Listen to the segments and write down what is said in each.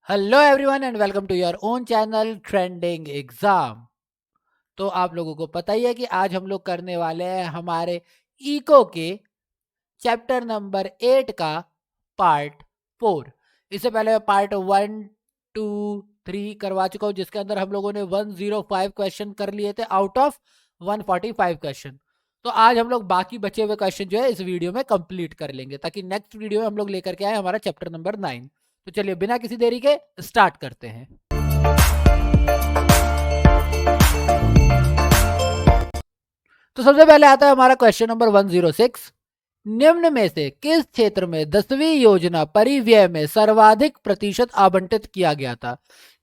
Hello everyone and welcome to your own channel trending exam. तो आप लोगों को पता ही है कि आज हम लोग करने वाले हैं हमारे इको के चैप्टर नंबर 8 का पार्ट 4। इससे पहले मैं पार्ट 1, 2, 3 करवा चुका हूँ, जिसके अंदर हम लोगों ने 105 क्वेश्चन कर लिए थे आउट ऑफ 145 क्वेश्चन। तो आज हम लोग बाकी बचे हुए क्वेश्चन जो है इस वीडियो में कंप्लीट कर लेंगे, ताकि नेक्स्ट वीडियो में हम लोग लेकर के आए हमारा चैप्टर नंबर 9। तो चलिए बिना किसी देरी के स्टार्ट करते हैं। तो सबसे पहले आता है हमारा क्वेश्चन नंबर 106। निम्न में से किस क्षेत्र में 10वीं योजना परिव्यय में सर्वाधिक प्रतिशत आवंटित किया गया था?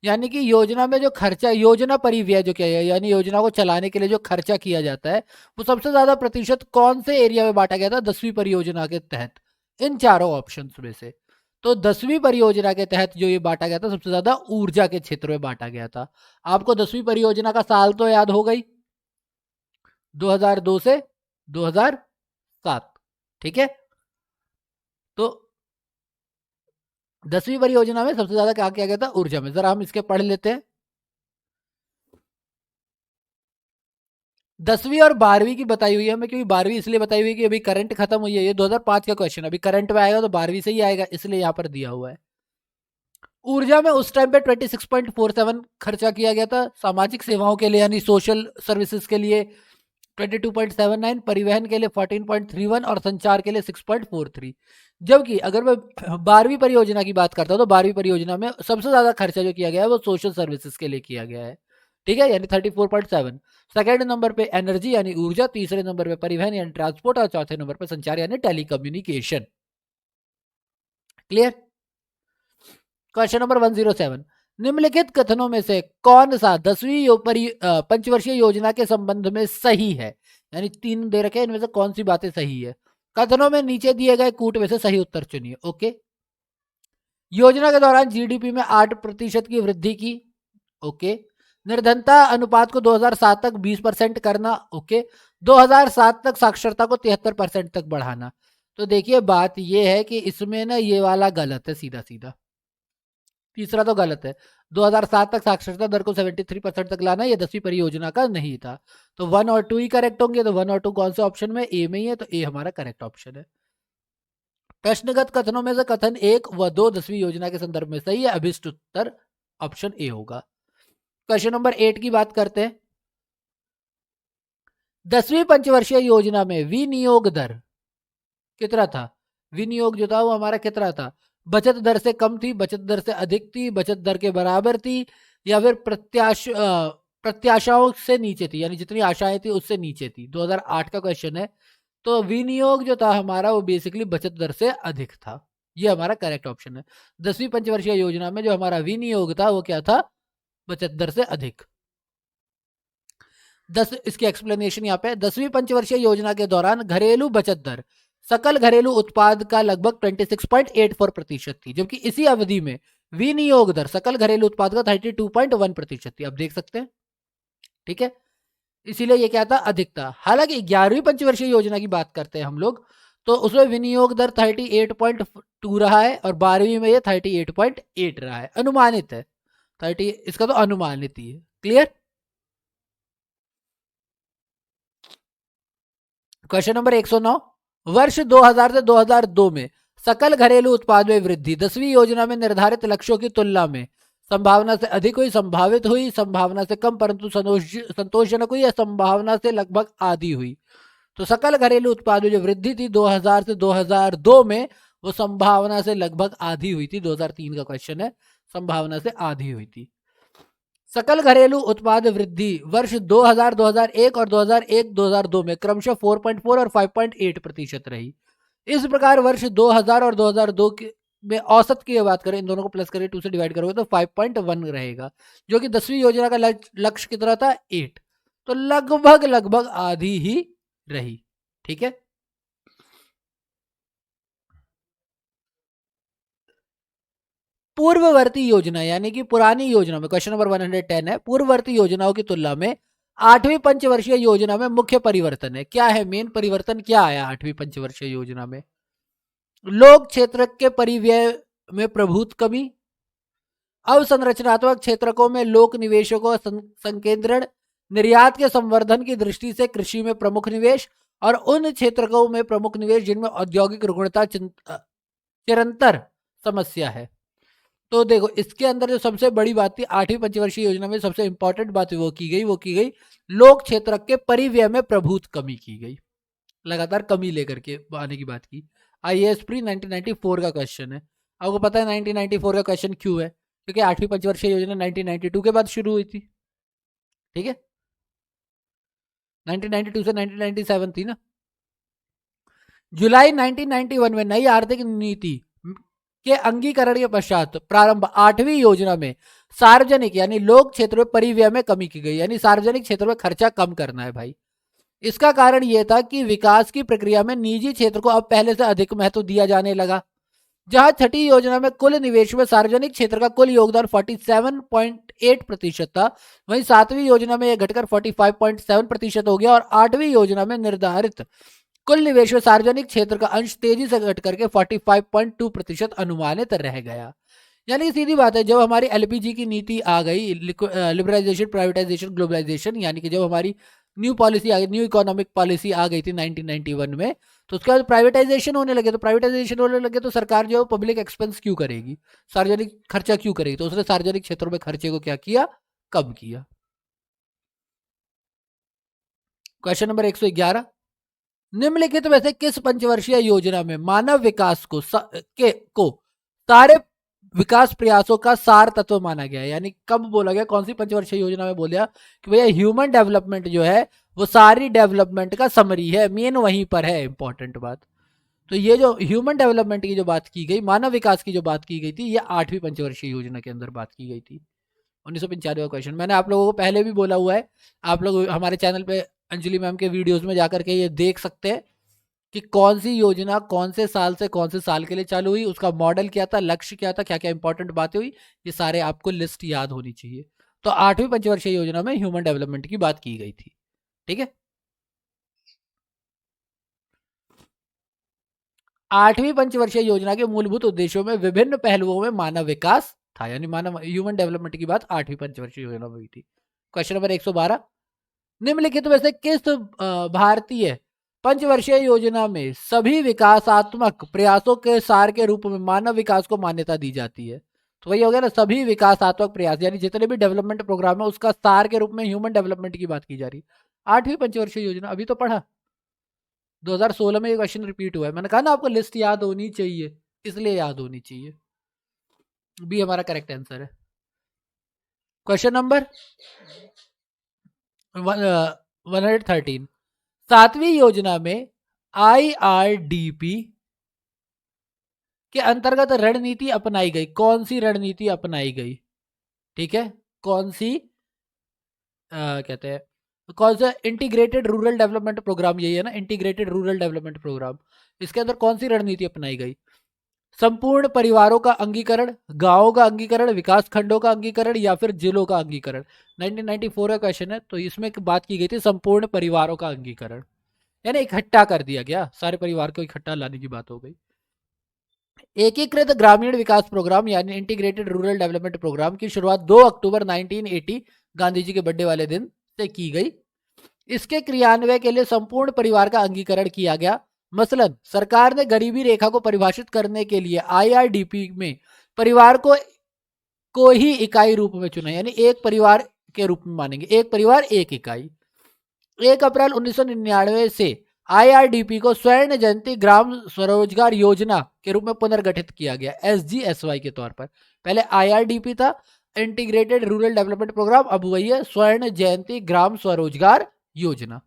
यानी कि योजना में जो खर्चा, योजना परिव्यय जो किया गया, यानी योजना को चलाने के लिए जो खर्चा किया जाता है, वो सबसे ज्यादा प्रतिशत कौन से एरिया में बांटा गया था 10वीं परियोजना के तहत? इन चारों ऑप्शंस में से तो 10वीं परियोजना के तहत जो ये बांटा गया था सबसे ज्यादा ऊर्जा के क्षेत्र में बांटा गया था। आपको 10वीं परियोजना का साल तो याद हो गई, 2002 से 2007। ठीक है, तो 10वीं परियोजना में सबसे ज्यादा क्या किया गया था? ऊर्जा में। जरा हम इसके पढ़ लेते हैं। 10वीं और 12वीं की बताई हुई है हमें, क्योंकि 12वीं इसलिए बताई हुई है कि अभी करंट खत्म हुई है। ये 2005 का क्वेश्चन, अभी करंट में आएगा तो 12वीं से ही आएगा, इसलिए यहां पर दिया हुआ है। ऊर्जा में उस टाइम पे 26.47 खर्चा किया गया था। सामाजिक सेवाओं के लिए यानी सोशल सर्विसेज के लिए 22.79, परिवहन के लिए 14.31 और संचार के लिए 6.43। जबकि अगर मैं 12वीं परियोजना की बात करता हूं तो 12वीं परियोजना में सबसे ज्यादा खर्चा जो किया गया है वो सोशल सर्विसेज के लिए किया गया है। ठीक है, यानी 34.7। सेकेंड नंबर पे एनर्जी यानी ऊर्जा, तीसरे नंबर पे परिवहन यानी ट्रांसपोर्ट और चौथे नंबर पे संचार यानी टेलीकम्युनिकेशन। क्लियर? Question number 107। निम्नलिखित कथनों में से कौन सा 10वीं पंचवर्षीय योजना के संबंध में सही है? यानी 3 दे रखे हैं, इनमें से कौन सी बातें सही है? कथनों में नीचे दिए गए कूट में से सही उत्तर चुनिए। ओके। योजना के दौरान जीडीपी में 8% की वृद्धि की। ओके। निर्धनता अनुपात को 2007 तक 20% करना। ओके। 2007 तक साक्षरता को 73% तक बढ़ाना। तो देखिए बात यह है कि इसमें ना ये वाला गलत है, सीधा सीधा। तीसरा तो गलत है। 2007 तक साक्षरता दर को 73% तक लाना ये 10वीं परियोजना का नहीं था। तो 1 और 2 ही करेक्ट होंगे। तो 1 और 2 कौन से ऑप्शन में? ए में ही है, तो ए हमारा करेक्ट ऑप्शन है। प्रश्नगत कथनों में से कथन 1 व 2 10वीं योजना के संदर्भ में सही है। अभिष्ट उत्तर ऑप्शन ए होगा। क्वेश्चन नंबर 8 की बात करते हैं। 10वीं पंचवर्षीय योजना में विनियोग दर कितना था? विनियोग जो था वो हमारा कितना था? बचत दर से कम थी, बचत दर से अधिक थी, बचत दर के बराबर थी, या फिर प्रत्याशाओं से नीचे थी, यानी जितनी आशाएं थी उससे नीचे थी। 2008 का क्वेश्चन है। तो विनियोग जो था हमारा वो बेसिकली बचत दर से अधिक था। ये हमारा करेक्ट ऑप्शन है। 10वीं पंचवर्षीय योजना में जो हमारा विनियोग था वो क्या था? बचत दर से अधिक। इसकी एक्सप्लेनेशन यहाँ पे, 10वीं पंचवर्षीय योजना के दौरान घरेलू बचत दर सकल घरेलू उत्पाद का लगभग 26.84% थी, जबकि इसी अवधि में विनियोग दर सकल घरेलू उत्पाद का 32.1% थी। अब देख सकते हैं। ठीक है, इसीलिए ये क्या था? अधिक था। हालांकि 11वीं पंचवर्षीय योजना की बात करते हैं हम लोग, तो उसमें विनियोग दर 38.2 रहा है और 12वीं में ये 38.8 रहा है। अनुमानित है 30, इसका तो अनुमानित ही है। क्लियर? Question number 109। वर्ष 2000 से 2002 में सकल घरेलू उत्पाद में वृद्धि 10वीं योजना में निर्धारित लक्ष्यों की तुलना में संभावना से अधिक हुई, संभावित हुई, संभावना से कम परंतु संतोषजनक हुई, या संभावना से लगभग आधी हुई? तो सकल घरेलू उत्पाद में जो वृद्धि थी 2000 से 2002 में, वो संभावना से लगभग आधी हुई थी। 2003 का क्वेश्चन है, संभावना से आधी हुई थी। सकल घरेलू उत्पाद वृद्धि वर्ष 2000, 2001 और 2001-2002 में क्रमशः 4.4 और 5.8% रही। इस प्रकार वर्ष 2000 और 2002 में औसत की बात करें, इन दोनों को प्लस करें, 2 से डिवाइड करोगे तो 5.1 रहेगा, जो कि 10वीं योजना का लक्ष्य कितना था? 8। तो लगभग लगभग आधी ही रही। ठीक है, पूर्ववर्ती योजना यानी कि पुरानी योजना में, क्वेश्चन नंबर 110 है, पूर्ववर्ती योजनाओं की तुलना में 8वीं पंचवर्षीय योजना में मुख्य परिवर्तन है। क्या है मेन परिवर्तन? क्या आया 8वीं पंचवर्षीय योजना में? लोक क्षेत्र के परिव्यय में प्रभुत्व कमी, अवसंरचनात्मक क्षेत्रकों में लोक निवेशकों संकेंद्रण, निर्यात के संवर्धन की दृष्टि से कृषि में प्रमुख निवेश और उन क्षेत्रकों में प्रमुख निवेश जिनमें औद्योगिक रुग्णता चिरंतर समस्या है। तो देखो इसके अंदर जो सबसे बड़ी बात थी 8वीं पंचवर्षीय योजना में, सबसे इंपॉर्टेंट बात वो की गई लोक क्षेत्र के परिव्यय में प्रभुत कमी की गई, लगातार कमी लेकर के आने की बात की। आईएएस प्री 1994 का क्वेश्चन है। आपको पता है 1994 का क्वेश्चन क्यों है? क्योंकि 8वीं पंचवर्षीय योजना 1992 के बाद शुरू हुई थी, ठीक है। 1992 से 1997 थी ना। जुलाई 1991 में नई आर्थिक नीति के अंगीकरण के पश्चात प्रारंभ 8वीं योजना में सार्वजनिक यानी लोक क्षेत्र में परिव्यय में कमी की गई, यानी सार्वजनिक क्षेत्र में खर्चा कम करना है भाई। इसका कारण यह था कि विकास की प्रक्रिया में निजी क्षेत्र को अब पहले से अधिक महत्व दिया जाने लगा। जहां छठी योजना में कुल निवेश में सार्वजनिक क्षेत्र का कुल योगदान 47.8% था, वहीं 7वीं योजना में यह घटकर 45.7% हो गया और 8वीं योजना में निर्धारित कुल निवेश में सार्वजनिक क्षेत्र का अंश तेजी से घट करके 45.2% अनुमानित रह गया। यानी सीधी बात है, जब हमारी एलपीजी की नीति आ गई, लिबरलाइजेशन, प्राइवेटाइजेशन, ग्लोबलाइजेशन, यानी कि जब हमारी न्यू पॉलिसी आ गई, न्यू इकोनॉमिक पॉलिसी आ गई थी 1991 में, तो उसके बाद प्राइवेटाइजेशन होने लगे। तो प्राइवेटाइजेशन होने लगे तो सरकार जो है पब्लिक एक्सपेंस क्यों करेगी, सार्वजनिक खर्चा क्यों करेगी? तो उसने सार्वजनिक क्षेत्रों में खर्चे को क्या किया, कम किया। क्वेश्चन नंबर 111, निम्नलिखित में से किस पंचवर्षीय योजना में मानव विकास को सारे विकास प्रयासों का सार तत्व माना गया है? यानी कब बोला गया, कौन सी पंचवर्षीय योजना में बोला कि भैया ह्यूमन डेवलपमेंट जो है वो सारी डेवलपमेंट का समरी है, मेन वहीं पर है इंपॉर्टेंट बात। तो ये जो ह्यूमन डेवलपमेंट की जो बात की गई, मानव विकास की जो बात की गई थी, ये 8वीं पंचवर्षीय योजना के अंदर बात की गई थी। 1995 का क्वेश्चन मैंने आप लोगों को पहले भी बोला हुआ है, आप लोग हमारे चैनल पे अंजलि मैम के वीडियोस में जाकर के ये देख सकते हैं कि कौन सी योजना कौन से साल से कौन से साल के लिए चालू हुई, उसका मॉडल क्या था, लक्ष्य क्या था, क्या क्या इंपॉर्टेंट बातें हुई, ये सारे आपको लिस्ट याद होनी चाहिए। तो 8वीं पंचवर्षीय योजना में ह्यूमन डेवलपमेंट की बात की गई थी, ठीक है। 8वीं पंचवर्षीय योजना के मूलभूत उद्देश्यों में विभिन्न पहलुओं में मानव विकास था, यानी मानव ह्यूमन डेवलपमेंट की बात 8वीं पंचवर्षीय योजना में हुई थी। क्वेश्चन नंबर 112, निम्नलिखित में से किस भारतीय पंचवर्षीय योजना में सभी विकासात्मक प्रयासों के सार के रूप में मानव विकास को मान्यता दी जाती है? तो वही हो गया ना, सभी विकासात्मक प्रयास, यानी जितने भी डेवलपमेंट प्रोग्राम है उसका सार के रूप में ह्यूमन डेवलपमेंट की बात की जा रही है। 8वीं पंचवर्षीय योजना अभी तो पढ़ा, 2016 में ये क्वेश्चन रिपीट हुआ है। मैंने कहा ना आपको लिस्ट याद होनी चाहिए, इसलिए याद होनी चाहिए। बी हमारा करेक्ट आंसर है। क्वेश्चन नंबर 113, 7वीं योजना में आईआरडीपी के अंतर्गत रणनीति अपनाई गई, कौन सी रणनीति अपनाई गई? ठीक है, कौन सी कहते हैं, कौन सा इंटीग्रेटेड रूरल डेवलपमेंट प्रोग्राम, यही है ना, इंटीग्रेटेड रूरल डेवलपमेंट प्रोग्राम। इसके अंदर कौन सी रणनीति अपनाई गई? संपूर्ण परिवारों का अंगीकरण, गांवों का अंगीकरण, विकास खंडों का अंगीकरण या फिर जिलों का अंगीकरण? 1994 का क्वेश्चन है, तो इसमें बात की गई थी संपूर्ण परिवारों का अंगीकरण, यानी इकट्ठा कर दिया गया, सारे परिवार को इकट्ठा लाने की बात हो गई। एकीकृत ग्रामीण विकास प्रोग्राम यानी इंटीग्रेटेड रूरल डेवलपमेंट प्रोग्राम की शुरुआत 2 अक्टूबर 1980 गांधी जी के बर्थडे वाले दिन से की गई। इसके क्रियान्वयन के लिए संपूर्ण परिवार का अंगीकरण किया गया। मसलन सरकार ने गरीबी रेखा को परिभाषित करने के लिए आईआरडीपी में परिवार को ही इकाई रूप में चुना, यानी एक परिवार के रूप में मानेंगे, एक परिवार एक इकाई। 1 अप्रैल 1999 से आईआरडीपी को स्वर्ण जयंती ग्राम स्वरोजगार योजना के रूप में पुनर्गठित किया गया, एसजीएसवाई के तौर पर। पहले आईआरडीपी था, इंटीग्रेटेड रूरल डेवलपमेंट प्रोग्राम, अब वही है स्वर्ण जयंती ग्राम स्वरोजगार योजना।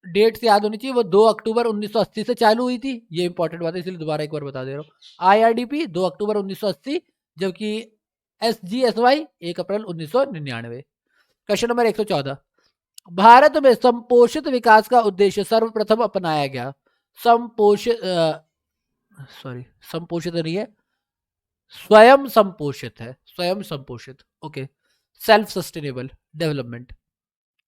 डेट से याद होनी चाहिए, वो 2 अक्टूबर 1980 से चालू हुई थी, ये इंपॉर्टेंट बात है इसलिए दोबारा एक बार बता दे रहा हूँ। आईआरडीपी 2 अक्टूबर 1980, जबकि एसजीएसवाई 1 अप्रैल 1999। क्वेश्चन नंबर 114, भारत में संपोषित विकास का उद्देश्य सर्वप्रथम अपनाया गया। संपोषित नहीं है, स्वयं संपोषित है, स्वयं संपोषित, ओके, सेल्फ सस्टेनेबल डेवलपमेंट।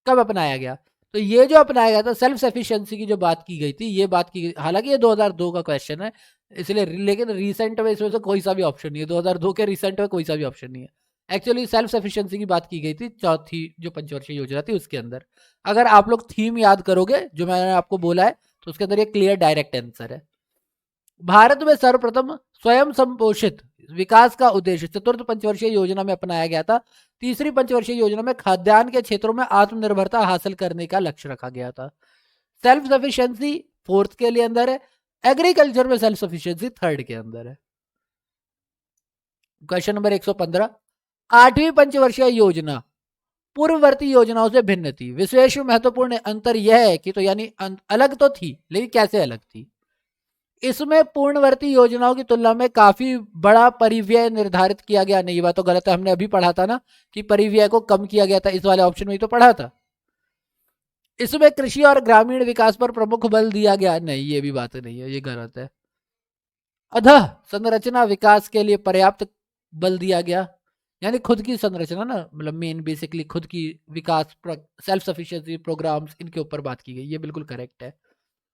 कब अपनाया गया? तो ये जो अपनाया गया था सेल्फ सफिशिएंसी की जो बात की गई थी, ये बात की गई, हालांकि ये 2002 का क्वेश्चन है, इसलिए लेकिन रिसेंट में इसमें से कोई सा भी ऑप्शन नहीं है, 2002 के रिसेंट में कोई सा भी ऑप्शन नहीं है। एक्चुअली सेल्फ सफिशिएंसी की बात की गई थी चौथी जो पंचवर्षीय योजना थी उसके अंदर। अगर आप लोग थीम याद करोगे जो मैंने आपको बोला है तो उसके अंदर ये क्लियर डायरेक्ट आंसर है। भारत में सर्वप्रथम स्वयं संपोषित विकास का उद्देश्य चतुर्थ पंचवर्षीय योजना में अपनाया गया था। तीसरी पंचवर्षीय योजना में खाद्यान्न के क्षेत्रों में आत्मनिर्भरता हासिल करने का लक्ष्य रखा गया था। सेल्फ सफिशिएंसी फोर्थ के लिए अंदर है, एग्रीकल्चर में सेल्फ सफिशिएंसी थर्ड के अंदर है। क्वेश्चन नंबर 115, आठवीं पंचवर्षीय योजना पूर्ववर्ती योजनाओं से भिन्न थी। विशेष महत्वपूर्ण अंतर यह है कि तो यानी अलग तो थी लेकिन कैसे अलग थी। इसमें पूर्णवर्ती योजनाओं की तुलना में काफी बड़ा परिव्यय निर्धारित किया गया। नहीं, बात तो गलत है, हमने अभी पढ़ा था ना कि परिव्यय को कम किया गया था, इस वाले ऑप्शन में ही तो पढ़ा था। इसमें कृषि और ग्रामीण विकास पर प्रमुख बल दिया गया। नहीं, ये भी बात नहीं है, ये गलत है। अतः संरचना विकास के लिए पर्याप्त बल दिया गया, यानी खुद की संरचना ना, मतलब मेन बेसिकली खुद की विकास सेल्फ सफिशिएंसी प्रोग्राम्स इनके ऊपर बात की गई, ये बिल्कुल करेक्ट है।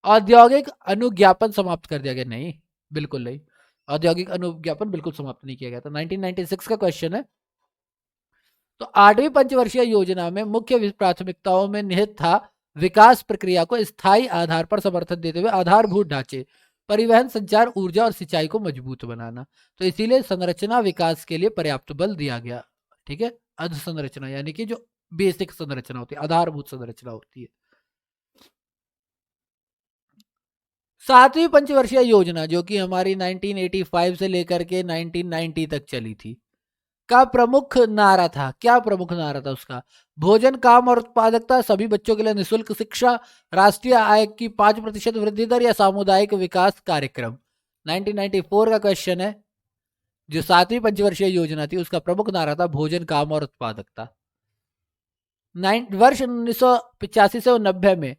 औद्योगिक अनुज्ञापन समाप्त कर दिया गया। नहीं, बिल्कुल नहीं, औद्योगिक अनुज्ञापन बिल्कुल समाप्त नहीं किया गया था। 1996 का क्वेश्चन है। तो आठवीं पंचवर्षीय योजना में मुख्य प्राथमिकताओं में निहित था विकास प्रक्रिया को स्थायी आधार पर समर्थन देते हुए आधारभूत ढांचे, परिवहन, संचार, ऊर्जा और सिंचाई को मजबूत बनाना। तो इसीलिए संरचना विकास के लिए पर्याप्त बल दिया गया। ठीक है, अधसंरचना यानी कि जो बेसिक संरचना होती है, आधारभूत संरचना होती है। सातवीं पंचवर्षीय योजना जो कि हमारी 1985 से लेकर के 1990 तक चली थी का प्रमुख नारा था। क्या प्रमुख नारा था उसका? भोजन, काम और उत्पादकता, सभी बच्चों के लिए निःशुल्क शिक्षा, राष्ट्रीय आय की 5% वृद्धि दर या सामुदायिक विकास कार्यक्रम। 1994 का क्वेश्चन है। जो सातवीं पंचवर्षीय योजना थी उसका प्रमुख नारा था भोजन, काम और उत्पादकता। वर्ष 1985 से 90 में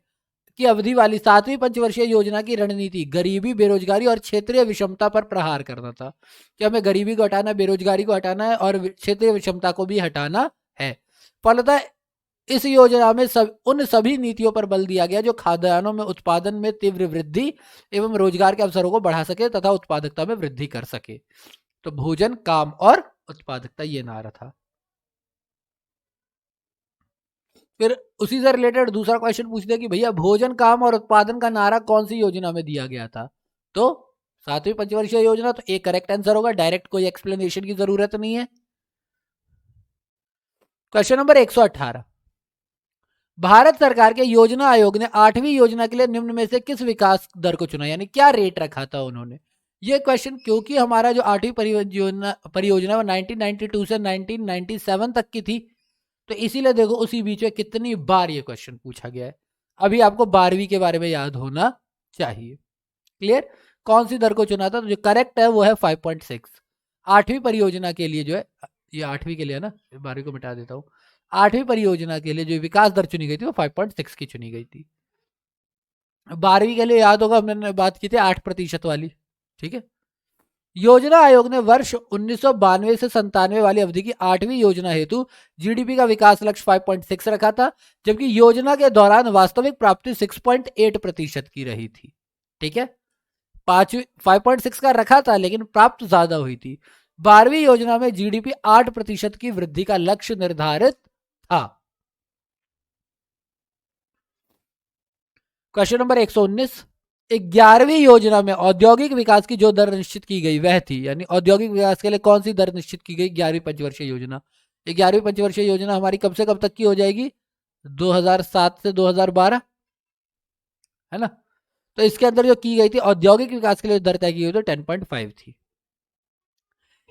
की अवधि वाली सातवीं पंचवर्षीय योजना की रणनीति गरीबी, बेरोजगारी और क्षेत्रीय विषमता पर प्रहार करना था कि हमें गरीबी को हटाना, बेरोजगारी को हटाना है और क्षेत्रीय विषमता को भी हटाना है। फलतः इस योजना में उन सभी नीतियों पर बल दिया गया जो खाद्यान्नों में उत्पादन में तीव्र वृद्धि एवं रोजगार के अवसरों को बढ़ा सके तथा उत्पादकता में वृद्धि कर सके। तो भोजन, काम और उत्पादकता ये नारा था। फिर उसी से रिलेटेड दूसरा क्वेश्चन पूछ दिया कि भैया भोजन, काम और उत्पादन का नारा कौन सी योजना में दिया गया था? तो सातवीं पंचवर्षीय योजना। तो एक करेक्ट आंसर होगा, डायरेक्ट कोई एक्सप्लेनेशन की जरूरत नहीं है। क्वेश्चन नंबर 118, भारत सरकार के योजना आयोग ने आठवीं योजना के लिए निम्न में से किस विकास दर को चुना, यानी क्या रेट रखा था उन्होंने? ये क्वेश्चन क्योंकि हमारा जो आठवीं परियोजना वो 1992 से 1997 तक की थी, तो इसीलिए देखो उसी बीच में कितनी बार ये क्वेश्चन पूछा गया है। अभी आपको 12वीं के बारे में याद होना चाहिए। क्लियर? कौन सी दर को चुना था? तो जो करेक्ट है वो है 5.6। आठवीं परियोजना के लिए जो है, ये आठवीं के लिए है ना, 12वीं को मिटा देता हूँ। आठवीं परियोजना के लिए जो विकास दर चुनी गई थी वो 5.6 की चुनी गई थी। 12वीं के लिए याद होगा हमने बात की थी 8% वाली। ठीक है, योजना आयोग ने वर्ष 1992 से 97 वाली अवधि की आठवीं योजना हेतु जीडीपी का विकास लक्ष्य 5.6 रखा था, जबकि योजना के दौरान वास्तविक प्राप्ति 6.8% की रही थी। ठीक है, 5.6 का रखा था लेकिन प्राप्त ज्यादा हुई थी। 12वीं योजना में जीडीपी 8% की वृद्धि का लक्ष्य निर्धारित था। क्वेश्चन नंबर 119, 11वीं योजना में औद्योगिक विकास की जो दर निश्चित की गई वह थी, यानी औद्योगिक विकास के लिए कौन सी दर निश्चित की गई 11वीं पंचवर्षीय योजना? 11वीं पंचवर्षीय योजना हमारी कब से कब तक की हो जाएगी? 2007 से 2012, है ना? तो इसके अंदर जो की गई थी औद्योगिक विकास के लिए दर तय की गई तो 10.5 थी।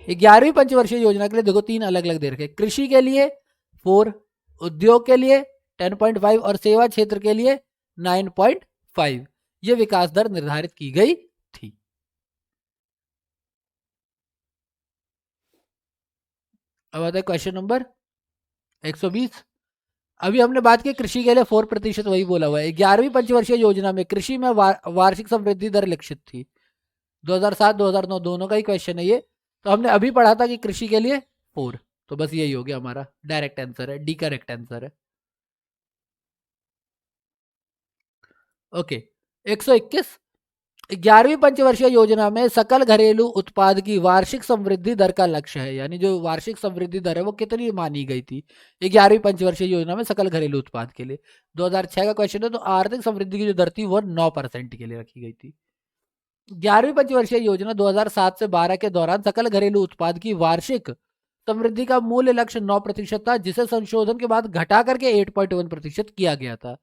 11वीं पंचवर्षीय योजना के लिए देखो तीन अलग अलग दे रखे, कृषि के लिए 4, उद्योग के लिए 10.5 और सेवा क्षेत्र के लिए 9.5 ये विकास दर निर्धारित की गई थी। अब आता है क्वेश्चन नंबर 120। अभी हमने बात की कृषि के लिए 4%, वही बोला हुआ है। 11वीं पंचवर्षीय योजना में कृषि में वार्षिक समृद्धि दर लक्षित थी। 2007-2009 दोनों का ही क्वेश्चन है ये। तो हमने अभी पढ़ा था कि कृषि के लिए 4, तो बस यही हो गया हमारा डायरेक्ट आंसर है, डी करेक्ट आंसर है। ओके, 121, 11वीं पंचवर्षीय योजना में सकल घरेलू उत्पाद की वार्षिक समृद्धि दर का लक्ष्य है, यानी जो वार्षिक समृद्धि दर है वो कितनी मानी गई थी 11वीं पंचवर्षीय योजना में सकल घरेलू उत्पाद के लिए। 2006 का क्वेश्चन है, तो आर्थिक समृद्धि की जो दर थी वो 9% के लिए रखी गई थी। 11वीं पंचवर्षीय योजना 2007 से 12 के दौरान सकल घरेलू उत्पाद की वार्षिक समृद्धि का मूल्य लक्ष्य 9% था, जिसे संशोधन के बाद घटा करके 8.1% किया गया था।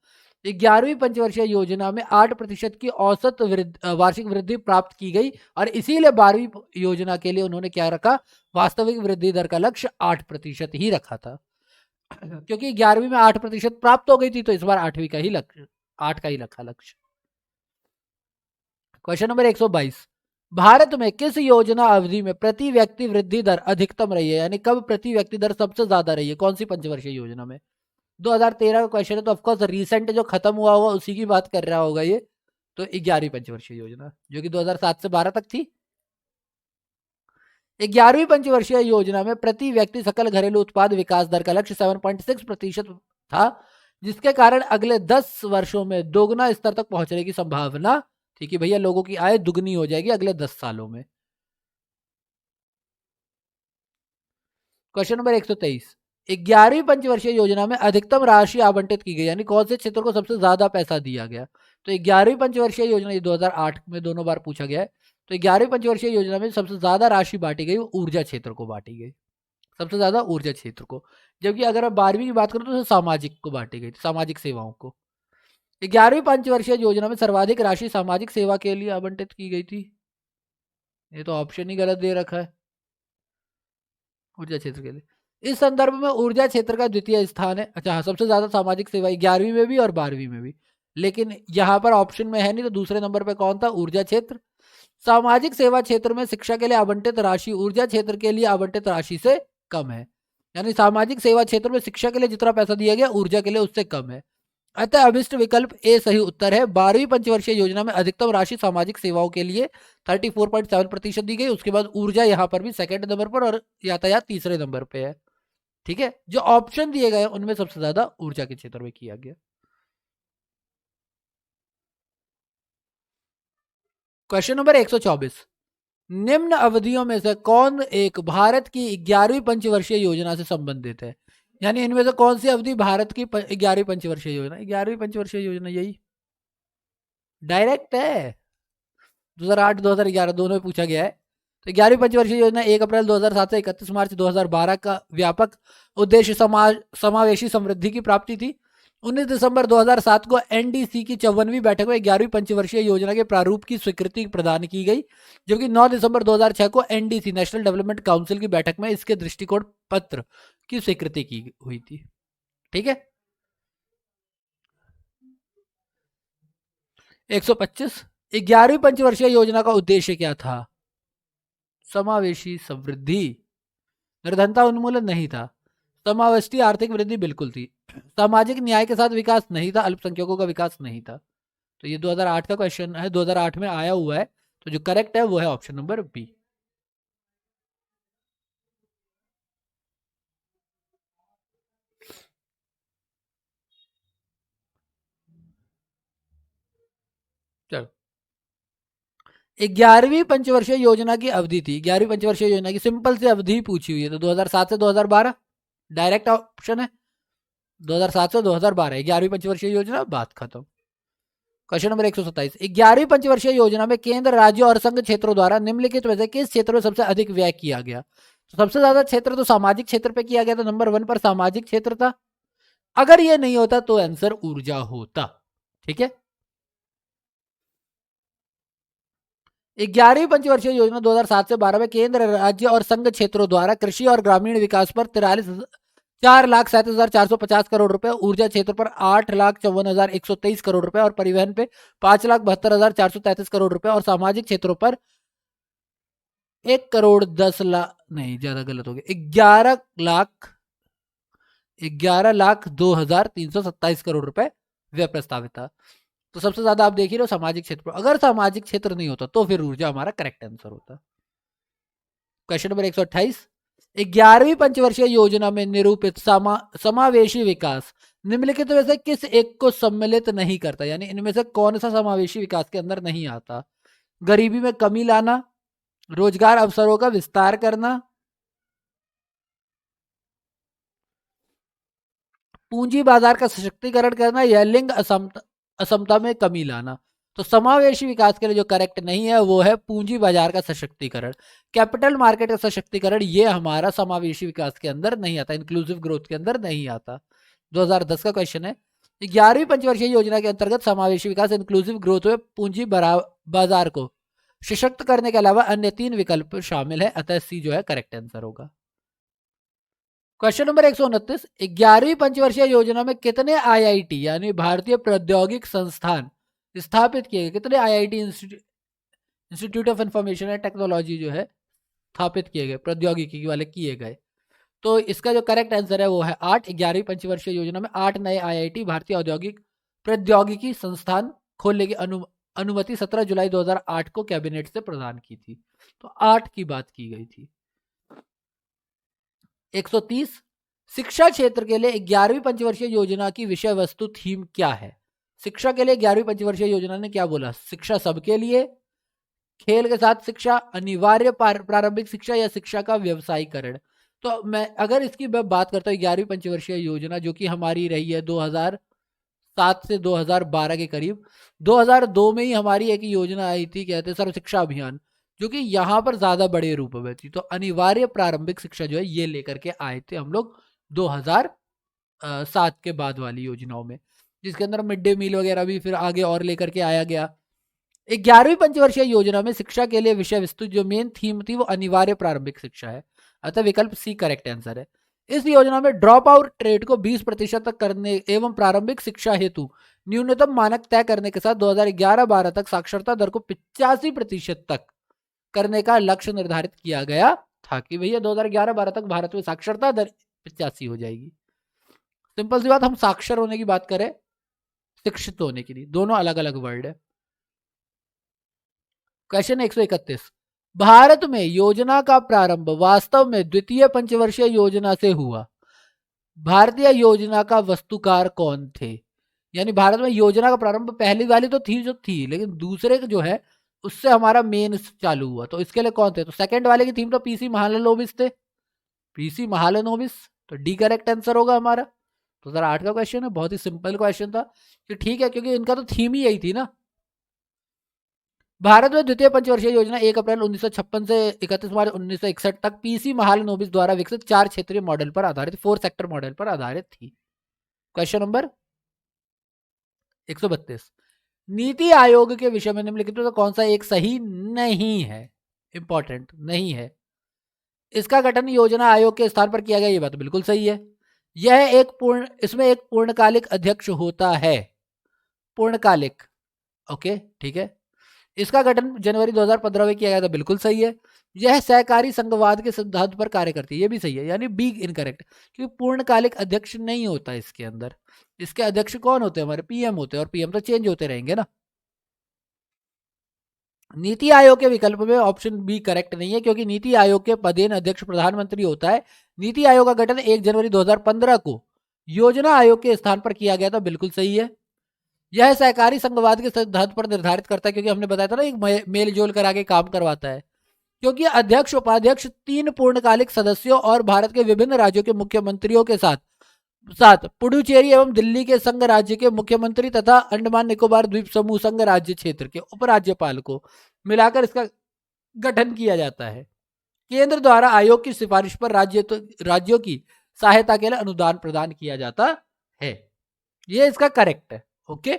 11वीं पंचवर्षीय योजना में 8% की औसत वार्षिक वृद्धि प्राप्त की गई, और इसीलिए 12वीं योजना के लिए उन्होंने क्या रखा, वास्तविक वृद्धि दर का लक्ष्य 8% ही रखा था। क्योंकि 11वीं में 8% प्राप्त हो गई थी, तो इस बार 8वीं का ही लक्ष्य, 8 का ही रखा लक्ष्य। क्वेश्चन नंबर 122, भारत में किस योजना अवधि में प्रति व्यक्ति वृद्धि दर अधिकतम रही है, यानी कब प्रति व्यक्ति दर सबसे ज्यादा रही है, कौन सी पंचवर्षीय योजना में? 2013 का क्वेश्चन है, तो ऑफकोर्स रिसेंट जो खत्म हुआ होगा उसी की बात कर रहा होगा ये। तो 11वीं पंचवर्षीय योजना जो कि 2007 से 12 तक थी। 11वीं पंचवर्षीय योजना में प्रति व्यक्ति सकल घरेलू उत्पाद विकास दर का लक्ष्य 7.6% था, जिसके कारण अगले 10 वर्षों में दोगुना स्तर तक पहुंचने की संभावना थी कि भैया लोगों की आय दुगनी हो जाएगी अगले 10 सालों में। क्वेश्चन नंबर 123, 11वीं पंचवर्षीय योजना में अधिकतम राशि आवंटित की गई, यानी कौन से क्षेत्र को सबसे ज्यादा पैसा दिया गया? तो 11वीं पंचवर्षीय योजना, ये 2008 में दोनों बार पूछा गया है, तो 11वीं पंचवर्षीय योजना में सबसे ज्यादा राशि बांटी गई वो ऊर्जा क्षेत्र को बांटी गई, सबसे ज्यादा ऊर्जा क्षेत्र को। जबकि अगर मैं 12वीं की बात करूं तो सामाजिक को बांटी गई, सामाजिक सेवाओं को। 11वीं पंचवर्षीय योजना में सर्वाधिक राशि सामाजिक सेवा के लिए आवंटित की गई थी, ये तो ऑप्शन ही गलत दे रखा है, ऊर्जा क्षेत्र के लिए। इस संदर्भ में ऊर्जा क्षेत्र का द्वितीय स्थान है। अच्छा हाँ, सबसे ज्यादा सामाजिक सेवा 11वीं में भी और 12वीं में भी, लेकिन यहाँ पर ऑप्शन में है नहीं, तो दूसरे नंबर पे कौन था? ऊर्जा क्षेत्र। सामाजिक सेवा क्षेत्र में शिक्षा के लिए आवंटित राशि ऊर्जा क्षेत्र के लिए आवंटित राशि से कम है, यानी सामाजिक सेवा क्षेत्र में शिक्षा के लिए जितना पैसा दिया गया ऊर्जा के लिए उससे कम है। अतः अभिष्ट विकल्प ए सही उत्तर है। 12वीं पंचवर्षीय योजना में अधिकतम राशि सामाजिक सेवाओं के लिए 34.7% दी गई, उसके बाद ऊर्जा यहाँ पर भी सेकंड नंबर पर और यातायात तीसरे नंबर पे है। ठीक है, जो ऑप्शन दिए गए उनमें सबसे ज्यादा ऊर्जा के क्षेत्र में किया गया। क्वेश्चन नंबर 124, निम्न अवधियों में से कौन एक भारत की 11वीं पंचवर्षीय योजना से संबंधित है, यानी इनमें से कौन सी अवधि भारत की 11वीं पंचवर्षीय योजना? 11वीं पंचवर्षीय योजना यही डायरेक्ट है, 2008 2011 दोनों में पूछा गया है। तो 11वीं पंचवर्षीय योजना 1 अप्रैल 2007 से 31 मार्च 2012 का व्यापक उद्देश्य समावेशी समृद्धि की प्राप्ति थी। 19 दिसंबर 2007 को एनडीसी की 54वीं बैठक में 11वीं पंचवर्षीय योजना के प्रारूप की स्वीकृति प्रदान की गई, जबकि 9 दिसंबर 2006 को एनडीसी नेशनल डेवलपमेंट काउंसिल की बैठक में इसके दृष्टिकोण पत्र की स्वीकृति की हुई थी। ठीक है, 125, 11वीं पंचवर्षीय योजना का उद्देश्य क्या था? समावेशी समृद्धि, निर्धनता उन्मूलन नहीं था, समावेशी आर्थिक वृद्धि बिल्कुल थी, सामाजिक न्याय के साथ विकास नहीं था, अल्पसंख्यकों का विकास नहीं था। तो ये 2008 का क्वेश्चन है, 2008 में आया हुआ है, तो जो करेक्ट है वो है ऑप्शन नंबर बी। चलो, 11वीं पंचवर्षीय योजना की अवधि थी, 11वीं पंचवर्षीय योजना की सिंपल से अवधि पूछी हुई है, तो 2007 से 2012 डायरेक्ट ऑप्शन है, 2007 से 2012 11वीं पंचवर्षीय योजना, बात खत्म। क्वेश्चन नंबर 127, 11वीं पंचवर्षीय योजना में केंद्र, राज्य और संघ क्षेत्रों द्वारा निम्नलिखित में से किस क्षेत्र में सबसे अधिक व्यय किया गया? तो सबसे ज्यादा क्षेत्र तो सामाजिक क्षेत्र पे किया गया, तो नंबर 1 पर सामाजिक क्षेत्र था। अगर ये नहीं होता तो आंसर ऊर्जा होता। ठीक है, 11वीं पंचवर्षीय योजना 2007 से 12 में केंद्र, राज्य और संघ क्षेत्रों द्वारा कृषि और ग्रामीण विकास पर 4,37,450 करोड़ रुपए, ऊर्जा क्षेत्र पर 8,54,123 करोड़ रुपए और परिवहन पे 5,72,433 करोड़ रुपए और सामाजिक क्षेत्रों पर 1,10,00,000 नहीं, ज्यादा गलत हो गया, 11,02,327 करोड़ रुपए व्यय प्रस्तावित था। तो सबसे ज्यादा आप देख ही रहे हो सामाजिक क्षेत्र, अगर सामाजिक क्षेत्र नहीं होता तो फिर ऊर्जा हमारा करेक्ट आंसर होता। क्वेश्चन नंबर 128, 11वीं पंचवर्षीय योजना में निरूपित समावेशी विकास निम्नलिखित में से किस एक को सम्मिलित नहीं करता, यानी इनमें से कौन सा समावेशी विकास के अंदर नहीं आता? गरीबी में कमी लाना, रोजगार अवसरों का विस्तार करना, पूंजी बाजार का सशक्तिकरण करना, या लिंग असमता में कमी लाना। तो समावेशी विकास के लिए जो करेक्ट नहीं है वो है पूंजी बाजार का सशक्तिकरण, कैपिटल मार्केट का सशक्तिकरण। ये हमारा समावेशी विकास के अंदर नहीं आता, इंक्लूसिव ग्रोथ के अंदर नहीं आता। 2010 का क्वेश्चन है। 11वीं पंचवर्षीय योजना के अंतर्गत समावेशी विकास इंक्लूसिव ग्रोथ में पूंजी बाजार को सशक्त करने के अलावा अन्य 3 विकल्प शामिल है, अतः सी जो है करेक्ट आंसर होगा। क्वेश्चन नंबर 129, 11वीं पंचवर्षीय योजना में कितने आईआईटी यानी भारतीय प्रौद्योगिक संस्थान स्थापित किए गए? कितने IIT institute of information and technology जो है स्थापित किए गए, प्रौद्योगिकी वाले किए गए? तो इसका जो करेक्ट आंसर है वो है 8। 11वीं पंचवर्षीय योजना में 8 नए आईआईटी भारतीय औद्योगिक प्रौद्योगिकी संस्थान खोलने की अनुमति 17 जुलाई 2008 को कैबिनेट से प्रदान की थी। तो 8 की बात की गई थी। 130, शिक्षा क्षेत्र के लिए 11वीं पंचवर्षीय योजना की विषय वस्तु थीम क्या है? शिक्षा के लिए 11वीं पंचवर्षीय योजना ने क्या बोला? शिक्षा सबके लिए, खेल के साथ शिक्षा, अनिवार्य प्रारंभिक शिक्षा, या शिक्षा का व्यवसायीकरण। तो मैं अगर इसकी बात करता हूँ 11वीं पंचवर्षीय योजना जो कि हमारी रही है 2007 से 2012 के करीब। 2002 में ही हमारी एक योजना आई थी, कहते हैं सर्व शिक्षा अभियान, जो कि यहाँ पर ज्यादा बड़े रूप में थी। तो अनिवार्य प्रारंभिक शिक्षा जो है ये लेकर के आए थे हम लोग 2007 के बाद वाली योजनाओं में, जिसके अंदर मिड डे मील वगैरह भी फिर आगे और लेकर के आया गया। 11वीं पंचवर्षीय योजना में शिक्षा के लिए विषय वस्तु जो मेन थीम थी वो अनिवार्य प्रारंभिक शिक्षा है, अतः विकल्प सी करेक्ट आंसर है। इस योजना में ड्रॉप आउट रेट को 20% तक करने एवं प्रारंभिक शिक्षा हेतु न्यूनतम मानक तय करने के साथ 2011-12 तक साक्षरता दर को 85% तक करने का लक्ष्य निर्धारित किया गया था कि भैया 2011-12 तक भारत में साक्षरता दर 85 हो जाएगी। सिंपल सी बात, हम साक्षर होने की बात करें, शिक्षित होने की नहीं, दोनों अलग अलग वर्ड है। क्वेश्चन 131, भारत में योजना का प्रारंभ वास्तव में द्वितीय पंचवर्षीय योजना से हुआ। भारतीय योजना का वस्तुकार कौन थे? यानी भारत में योजना का प्रारंभ पहली वाली तो थी जो थी, लेकिन दूसरे जो है उससे हमारा मेन चालू हुआ, तो इसके लिए कौन थे? तो सेकंड वाले की थीम तो पीसी महालनोबिस थे, पीसी महालनोबिस, तो डी करेक्ट आंसर होगा हमारा। 2008 का क्वेश्चन है, बहुत ही सिंपल क्वेश्चन था कि ठीक है, क्योंकि इनका तो थीम ही यही थी ना। भारत में द्वितीय पंचवर्षीय योजना 1 अप्रैल 1956 से 31 मार्च 1961 तक पीसी महालनोबिस द्वारा विकसित 4 क्षेत्रीय मॉडल पर आधारित 4 सेक्टर मॉडल पर आधारित थी। क्वेश्चन नंबर 132, नीति आयोग के विषय में निम्नलिखित में तो कौन सा एक सही नहीं है? इंपॉर्टेंट नहीं है। इसका गठन योजना आयोग के स्थान पर किया गया, ये बात बिल्कुल सही है। यह इसमें एक पूर्णकालिक अध्यक्ष होता है, पूर्णकालिक, ओके ठीक है। इसका गठन जनवरी 2015 में किया गया था, बिल्कुल सही है। यह सहकारी संघवाद के सिद्धांत पर कार्य करती है, ये भी सही है, यानी बी इनकरेक्ट, क्योंकि पूर्णकालिक अध्यक्ष नहीं होता इसके अंदर। इसके अध्यक्ष कौन होते हैं? हमारे पीएम होते हैं, और पीएम तो चेंज होते रहेंगे ना। नीति आयोग के विकल्प में ऑप्शन बी करेक्ट नहीं है, क्योंकि नीति आयोग के पदेन अध्यक्ष प्रधानमंत्री होता है। नीति आयोग का गठन 1 जनवरी 2015 को योजना आयोग के स्थान पर किया गया था, बिल्कुल सही है। यह सहकारी संघवाद के सिद्धांत पर निर्धारित करता है, क्योंकि हमने बताया था ना एक मेल जोल कर आगे काम करवाता है, क्योंकि अध्यक्ष उपाध्यक्ष 3 पूर्णकालिक सदस्यों और भारत के विभिन्न राज्यों के मुख्यमंत्रियों के साथ पुडुचेरी एवं दिल्ली के संघ राज्य के मुख्यमंत्री तथा अंडमान निकोबार द्वीप समूह संघ राज्य क्षेत्र के उपराज्यपाल को मिलाकर इसका गठन किया जाता है। केंद्र द्वारा आयोग की सिफारिश पर राज्यों की सहायता के लिए अनुदान प्रदान किया जाता है। ये इसका करेक्ट है, ओके।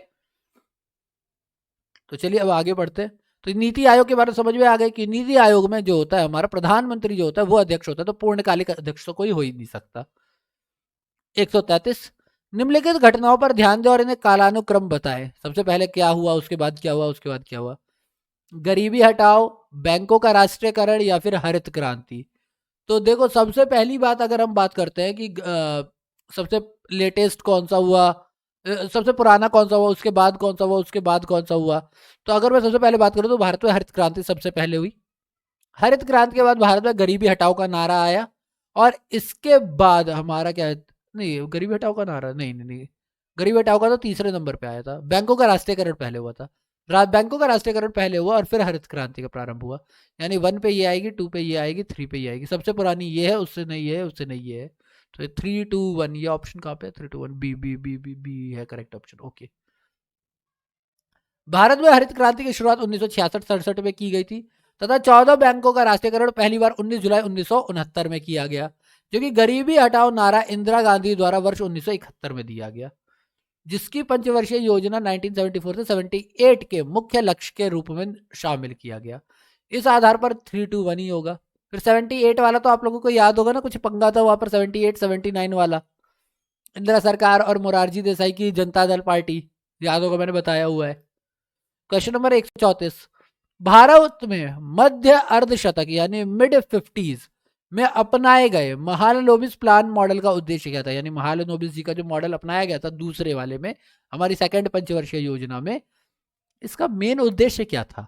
तो चलिए अब आगे बढ़ते हैं। तो नीति आयोग के बारे में समझ में आ गए कि नीति आयोग में जो होता है हमारा प्रधानमंत्री जो होता है वो अध्यक्ष होता है, तो पूर्णकालिक अध्यक्ष तो कोई हो ही नहीं सकता। 133, निम्नलिखित घटनाओं पर ध्यान दें और इन्हें कालानुक्रम बताएं। सबसे पहले क्या हुआ, उसके बाद क्या हुआ, उसके बाद क्या हुआ? गरीबी हटाओ, बैंकों का राष्ट्रीयकरण, या फिर हरित क्रांति। तो देखो, सबसे पहली बात अगर हम बात करते हैं कि सबसे लेटेस्ट कौन सा हुआ, सबसे पुराना कौन सा हुआ, उसके बाद कौन सा हुआ, उसके बाद कौन सा हुआ, तो अगर मैं सबसे पहले बात करूं तो भारत में हरित क्रांति सबसे पहले हुई। हरित क्रांति के बाद भारत में गरीबी हटाओ का नारा आया, और इसके बाद हमारा क्या है, नहीं गरीबी हटाओ का नारा नहीं, गरीबी हटाओ का तो तीसरे नंबर पे आया था। बैंकों का राष्ट्रीयकरण पहले हुआ था, बैंकों का राष्ट्रीयकरण पहले हुआ और फिर हरित क्रांति का प्रारंभ हुआ। यानी 1 पे ये आएगी, 2 पे ये आएगी, 3 पे ये आएगी। सबसे पुरानी ये है, उससे नहीं ये है, उससे नहीं ये है। तो 3 2 1 ये ऑप्शन कहाँ पे? 3 2 1 B B B B B है करेक्ट ऑप्शन। ओके। भारत में हरित क्रांति की शुरुआत 1966-67 में की गई थी तथा 14 बैंकों का राष्ट्रीयकरण पहली बार 19 जुलाई 1969 में किया गया, जो कि गरीबी हटाओ नारा इंदिरा गांधी द्वारा वर्ष 1971 में दिया गया, जिसकी पंचवर्षीय योजना 1974 से 78 के मुख्य लक्ष्य के रूप में शामिल किया गया। इस आधार पर 3 2 1 ही होगा। फिर 78 वाला तो आप लोगों को याद होगा ना, कुछ पंगा था वहां पर 78 79 वाला, इंदिरा सरकार और मोरारजी देसाई की जनता दल पार्टी, याद होगा, मैंने बताया हुआ है। क्वेश्चन नंबर 134, भारत में मध्य अर्धशतक यानी मिड 50s में अपनाए गए महालनोबिस प्लान मॉडल का उद्देश्य क्या था? यानी महालनोबिस जी का जो मॉडल अपनाया गया था दूसरे वाले में, हमारी सेकंड पंचवर्षीय योजना में, इसका मेन उद्देश्य क्या था?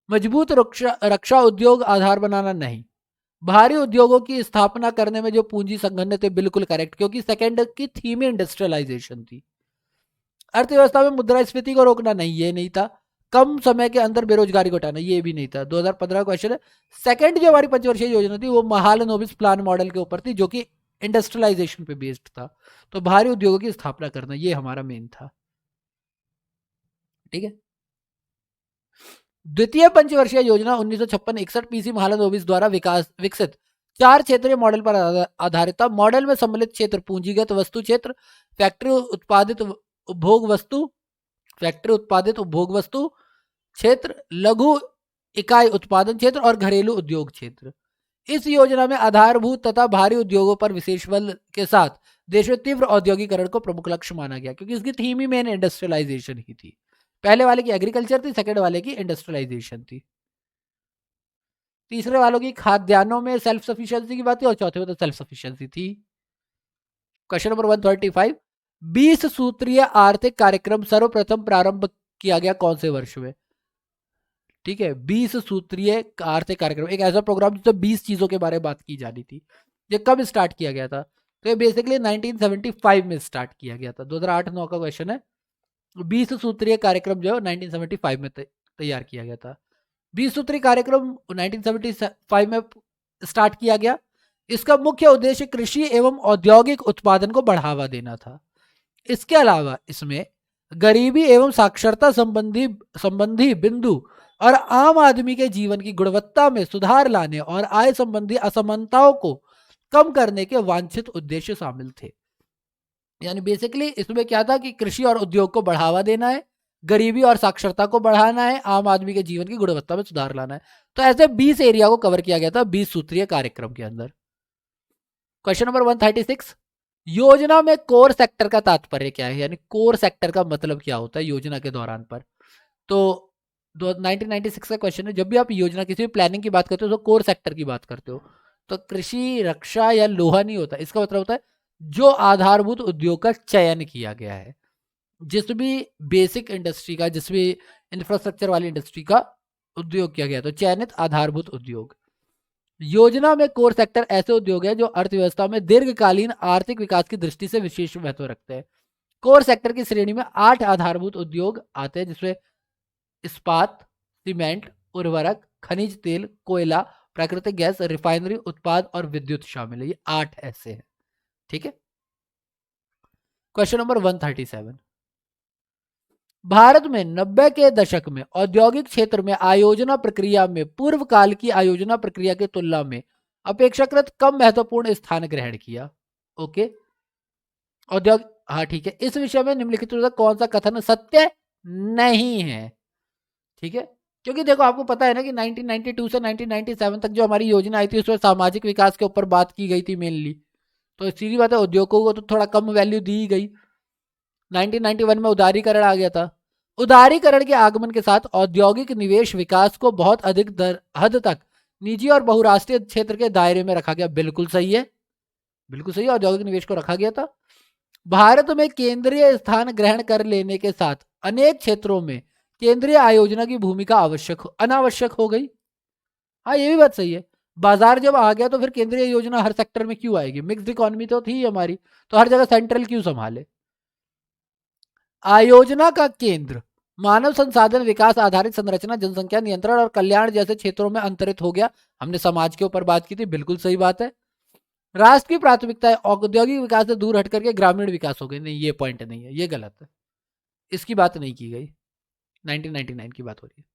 मजबूत रक्षा उद्योग आधार बनाना नहीं, भारी उद्योगों की स्थापना करने में जो पूंजी संघनन थे, बिल्कुल करेक्ट, क्योंकि सेकंड की थीम इंडस्ट्रियलाइजेशन थी। अर्थव्यवस्था में मुद्रास्फीति को रोकना नहीं, ये नहीं था। कम समय के अंदर बेरोजगारी को हटाना, ये भी नहीं था। 2015 क्वेश्चन है। सेकंड जो हमारी पंचवर्षीय योजना थी वो महालनोबिस प्लान मॉडल के ऊपर थी, जो कि इंडस्ट्रियलाइजेशन पे बेस्ड था। तो भारी उद्योगों की स्थापना करना, ये हमारा मेन था। ठीक है। द्वितीय पंचवर्षीय योजना 1956-61 पीसी महालनोबिस द्वारा विकसित 4 क्षेत्रीय मॉडल पर आधारित था। मॉडल में सम्मिलित क्षेत्र पूंजीगत वस्तु क्षेत्र, फैक्ट्री उत्पादित उपभोग वस्तु क्षेत्र, लघु इकाई उत्पादन क्षेत्र और घरेलू उद्योग क्षेत्र। इस योजना में आधारभूत तथा भारी उद्योगों पर विशेष बल के साथ देश में तीव्र औद्योगिकरण को प्रमुख लक्ष्य माना गया, क्योंकि इसकी थीम ही मेन इंडस्ट्रियलाइजेशन ही थी। पहले वाले की एग्रीकल्चर थी, सेकंड वाले की इंडस्ट्रियलाइजेशन थी। तीसरे वालों की खाद्यान्नों में सेल्फ सफिशिएंसी की बात थी और चौथे में तो सेल्फ सफिशिएंसी थी। क्वेश्चन नंबर 135, 20 सूत्रीय आर्थिक कार्यक्रम सर्वप्रथम प्रारंभ किया गया कौन से वर्ष में? ठीक है, 20 सूत्रीय आर्थिक कार्यक्रम, एक ऐसा प्रोग्राम जिसमें 20 चीजों के बारे में बात की जानी थी। ये कब स्टार्ट किया गया था? तो ये बेसिकली 1975 में स्टार्ट किया गया था। 2008-9 का क्वेश्चन है। 20 सूत्रीय कार्यक्रम जो है 1975 में तैयार किया गया था। 20 सूत्रीय कार्यक्रम 1975 में स्टार्ट किया गया। इसका मुख्य उद्देश्य कृषि एवं औद्योगिक उत्पादन को बढ़ावा देना था। इसके अलावा इसमें गरीबी एवं साक्षरता संबंधी बिंदु और आम आदमी के जीवन की गुणवत्ता में सुधार लाने और आय संबंधी असमानताओं को कम करने के वांछित उद्देश्य शामिल थे। यानी बेसिकली इसमें क्या था कि कृषि और उद्योग को बढ़ावा देना है, गरीबी और साक्षरता को बढ़ाना है, आम आदमी के जीवन की गुणवत्ता में सुधार लाना है। तो ऐसे 20 एरिया को कवर किया गया था 20 सूत्रीय कार्यक्रम के अंदर। क्वेश्चन नंबर 136, योजना में कोर सेक्टर का तात्पर्य क्या है? यानी कोर सेक्टर का मतलब क्या होता है योजना के दौरान पर? तो 1996 का क्वेश्चन है। जब भी आप योजना किसी भी प्लानिंग की बात करते हो तो कोर सेक्टर की बात करते हो। तो कृषि, रक्षा या लोहा नहीं होता। इसका मतलब होता है जो आधारभूत उद्योग का चयन किया गया है, जिस भी बेसिक इंडस्ट्री का, जिस भी इंफ्रास्ट्रक्चर वाली इंडस्ट्री का उद्योग किया गया, तो चयनित आधारभूत उद्योग। योजना में कोर सेक्टर ऐसे उद्योग है जो अर्थव्यवस्था में दीर्घकालीन आर्थिक विकास की दृष्टि से विशेष महत्व रखते हैं। कोर सेक्टर की श्रेणी में 8 आधारभूत उद्योग आते हैं, जिसमें इस्पात, सीमेंट, उर्वरक, खनिज तेल, कोयला, प्राकृतिक गैस, रिफाइनरी उत्पाद और विद्युत शामिल है। ये 8 ऐसे हैं। ठीक है। क्वेश्चन नंबर 137, भारत में 90 के दशक में औद्योगिक क्षेत्र में आयोजना प्रक्रिया में पूर्व काल की आयोजना प्रक्रिया की तुलना में अपेक्षाकृत कम महत्वपूर्ण स्थान ग्रहण किया। ओके, औद्योगिक, हाँ ठीक है। इस विषय में निम्नलिखित में कौन सा कथन सत्य नहीं है? ठीक है, क्योंकि देखो आपको पता है ना कि 1992 से 1997 तक जो हमारी योजना आई थी उसमें सामाजिक विकास के ऊपर बात की गई थी मेनली। तो सीधी बात है उद्योगों को तो थोड़ा कम वैल्यू दी गई। 1991 में उदारीकरण आ गया था। उदारीकरण के आगमन के साथ औद्योगिक निवेश विकास को बहुत अधिक हद तक निजी और बहुराष्ट्रीय क्षेत्र के दायरे में रखा गया। बिल्कुल सही है, बिल्कुल सही है, औद्योगिक निवेश को रखा गया था। भारत में केंद्रीय स्थान ग्रहण कर लेने के साथ अनेक क्षेत्रों में केंद्रीय आयोजना की भूमिका अनावश्यक हो गई। हाँ, ये भी बात सही है। बाजार जब आ गया तो फिर केंद्रीय योजना हर सेक्टर में क्यों आएगी? मिक्स्ड इकोनॉमी तो थी हमारी, तो हर जगह सेंट्रल क्यों संभाले? आयोजना का केंद्र मानव संसाधन विकास आधारित संरचना जनसंख्या नियंत्रण और कल्याण जैसे क्षेत्रों में अंतरित हो गया। हमने समाज के ऊपर बात की थी, बिल्कुल सही बात है। राष्ट्र की प्राथमिकता है औद्योगिक विकास से दूर हट करके ग्रामीण विकास हो गई, नहीं ये पॉइंट नहीं है, ये गलत है, इसकी बात नहीं की गई। 1999 की बात हो रही है।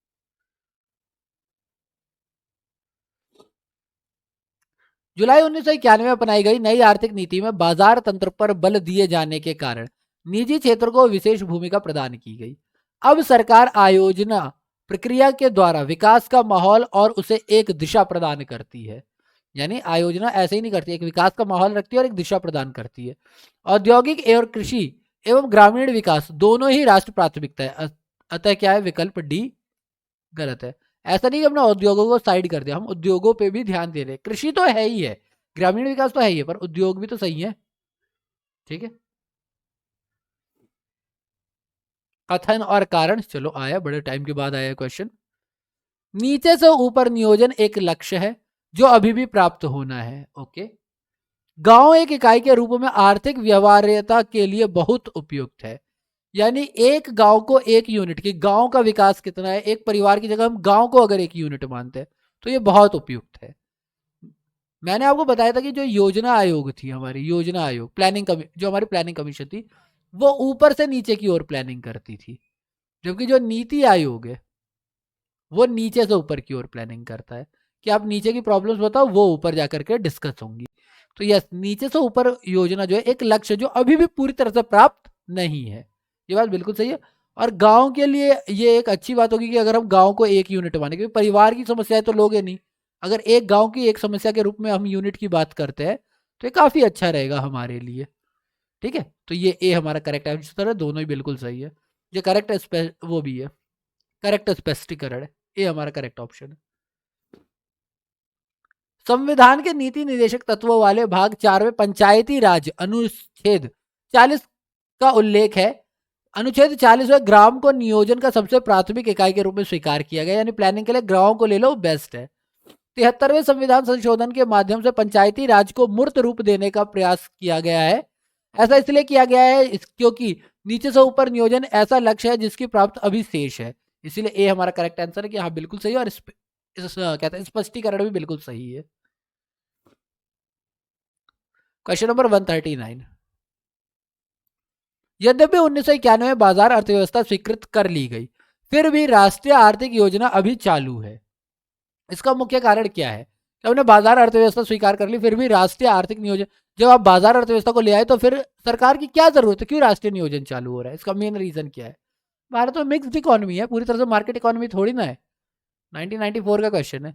जुलाई 1991 में अपनाई गई नई आर्थिक नीति में बाजार तंत्र पर बल दिए जाने के कारण निजी क्षेत्र को विशेष भूमिका प्रदान की गई। अब सरकार आयोजना प्रक्रिया के द्वारा विकास का माहौल और उसे एक दिशा प्रदान करती है। यानी आयोजना ऐसे ही नहीं करती, एक विकास का माहौल रखती है और एक दिशा प्रदान करती है। औद्योगिक एवं कृषि एवं ग्रामीण विकास दोनों ही राष्ट्र प्राथमिकता है। अतः क्या है, विकल्प डी गलत है। ऐसा नहीं कि हमने उद्योगों को साइड कर दिया, हम उद्योगों पे भी ध्यान दे रहे हैं। कृषि तो है ही है, ग्रामीण विकास तो है ही है, पर उद्योग भी तो सही है। ठीक है, कथन और कारण, चलो आया, बड़े टाइम के बाद आया क्वेश्चन। नीचे से ऊपर नियोजन एक लक्ष्य है जो अभी भी प्राप्त होना है। ओके, गांव एक इकाई के रूप में आर्थिक व्यवहार्यता के लिए बहुत उपयुक्त है। यानी एक गांव को एक यूनिट की, गांव का विकास कितना है, एक परिवार की जगह हम गांव को अगर एक यूनिट मानते हैं तो ये बहुत उपयुक्त है। मैंने आपको बताया था कि जो योजना आयोग थी, हमारी योजना आयोग जो हमारी प्लानिंग कमीशन थी, वो ऊपर से नीचे की ओर प्लानिंग करती थी, जबकि जो नीति आयोग है वो नीचे से ऊपर की ओर प्लानिंग करता है कि आप नीचे की प्रॉब्लम्स बताओ, वो ऊपर जाकर के डिस्कस होंगी। तो यस, नीचे से ऊपर योजना जो है एक लक्ष्य जो अभी भी पूरी तरह से प्राप्त नहीं है, ये बात बिल्कुल सही है। और गांव के लिए ये एक अच्छी बात होगी कि अगर हम गांव को एक यूनिट माने, क्योंकि परिवार की समस्याएं तो लोग है नहीं, अगर एक गांव की एक समस्या के रूप में हम यूनिट की बात करते हैं तो ये काफी अच्छा रहेगा हमारे लिए। ठीक है, तो ये ए हमारा करेक्ट आंसर है, दोनों ही बिल्कुल सही है। ये करेक्ट वो भी है, करेक्ट स्पष्टीकरण है, ये हमारा करेक्ट ऑप्शन है। संविधान के नीति निर्देशक तत्वों वाले भाग 4 में पंचायती राज अनुच्छेद 40 का उल्लेख है। अनुच्छेद 40 में ग्राम को नियोजन का सबसे प्राथमिक इकाई के रूप में स्वीकार किया गया, यानी प्लानिंग के लिए गांव को ले लो, बेस्ट है। 73वें संविधान संशोधन के माध्यम से पंचायती राज को मूर्त रूप देने का प्रयास किया गया है। ऐसा इसलिए किया गया है क्योंकि नीचे से ऊपर नियोजन ऐसा लक्ष्य है जिसकी प्राप्त अभी शेष है, इसीलिए ए हमारा करेक्ट आंसर है कि हाँ बिल्कुल सही है। और कहते हैं स्पष्टीकरण भी बिल्कुल सही है। क्वेश्चन नंबर 139, यद्यपि 1991 में बाजार अर्थव्यवस्था स्वीकृत कर ली गई, फिर भी राष्ट्रीय आर्थिक योजना अभी चालू है। इसका मुख्य कारण क्या है कि हमने बाजार अर्थव्यवस्था स्वीकार कर ली, फिर भी राष्ट्रीय आर्थिक नियोजन, जब आप बाजार अर्थव्यवस्था को ले आए तो फिर सरकार की क्या जरूरत है, क्यों राष्ट्रीय नियोजन चालू हो रहा है, इसका मेन रीजन क्या है। भारत में मिक्स्ड इकोनॉमी है, पूरी तरह से मार्केट इकोनॉमी थोड़ी ना है। 1994 का क्वेश्चन है।